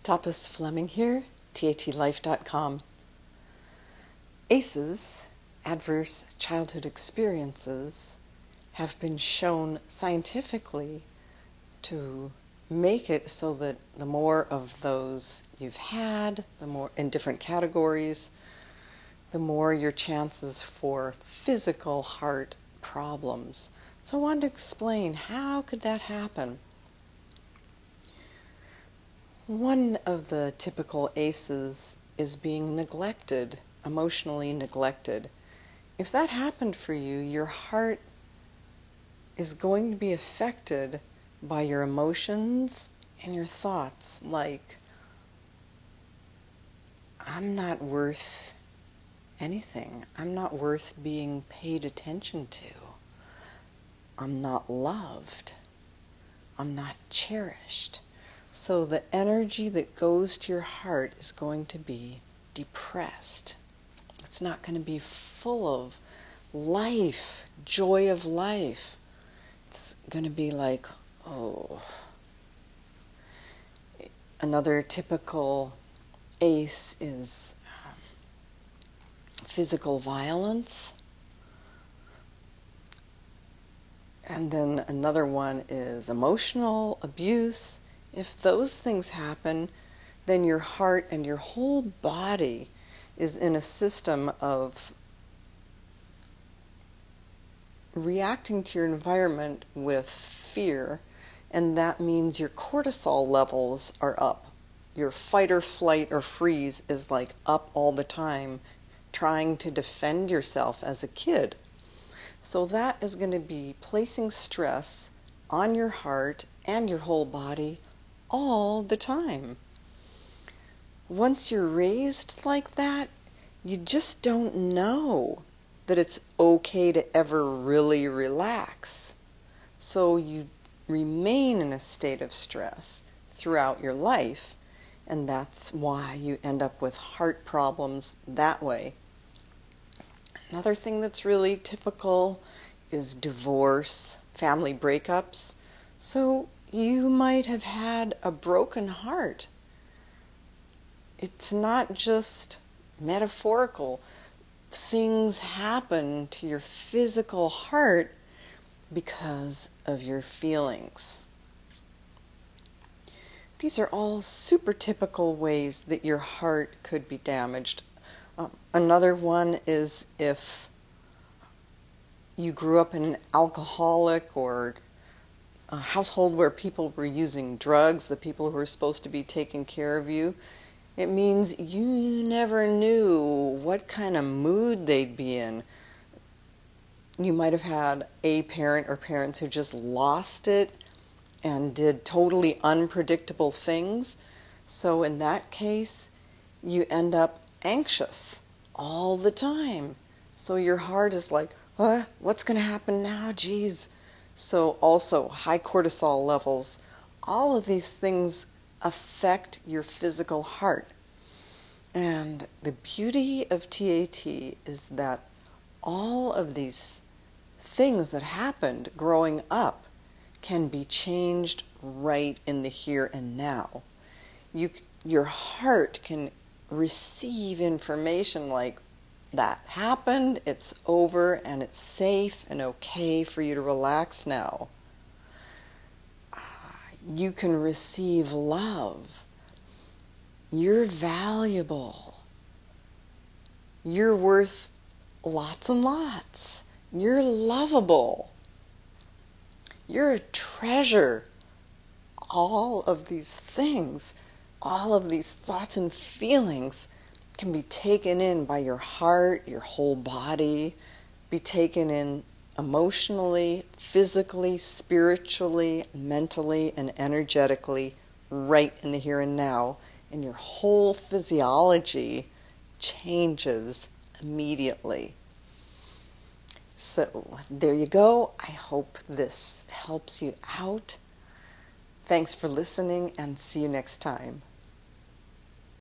Tapas Fleming here, TATlife.com. ACEs, adverse childhood experiences, have been shown scientifically to make it so that the more of those you've had, the more in different categories, the more your chances for physical heart problems. So I wanted to explain, how could that happen? One of the typical ACEs is being neglected, emotionally neglected. If that happened for you, your heart is going to be affected by your emotions and your thoughts, like, I'm not worth anything. I'm not worth being paid attention to. I'm not loved. I'm not cherished. So the energy that goes to your heart is going to be depressed. It's not going to be full of life, joy of life. It's going to be like, oh. Another typical ACE is physical violence. And then another one is emotional abuse. If those things happen, then your heart and your whole body is in a system of reacting to your environment with fear, and that means your cortisol levels are up. Your fight or flight or freeze is like up all the time, trying to defend yourself as a kid. So that is going to be placing stress on your heart and your whole body all the time. Once you're raised like that, you just don't know that it's okay to ever really relax. So you remain in a state of stress throughout your life, and that's why you end up with heart problems that way. Another thing that's really typical is divorce, family breakups. So you might have had a broken heart. It's not just metaphorical. Things happen to your physical heart because of your feelings. These are all super typical ways that your heart could be damaged. Another one is if you grew up in an alcoholic or a household where people were using drugs, the people who were supposed to be taking care of you. It means you never knew what kind of mood they'd be in. You might have had a parent or parents who just lost it and did totally unpredictable things. So in that case, you end up anxious all the time. So your heart is like, what's going to happen now? Geez. So also high cortisol levels. All of these things affect your physical heart. And the beauty of TAT is that all of these things that happened growing up can be changed right in the here and now. Your heart can receive information like, that happened, it's over, and it's safe and okay for you to relax now. You can receive love. You're valuable. You're worth lots and lots. You're lovable. You're a treasure. All of these things, all of these thoughts and feelings can be taken in by your heart, your whole body, be taken in emotionally, physically, spiritually, mentally, and energetically right in the here and now, and your whole physiology changes immediately. So there you go. I hope this helps you out. Thanks for listening, and see you next time.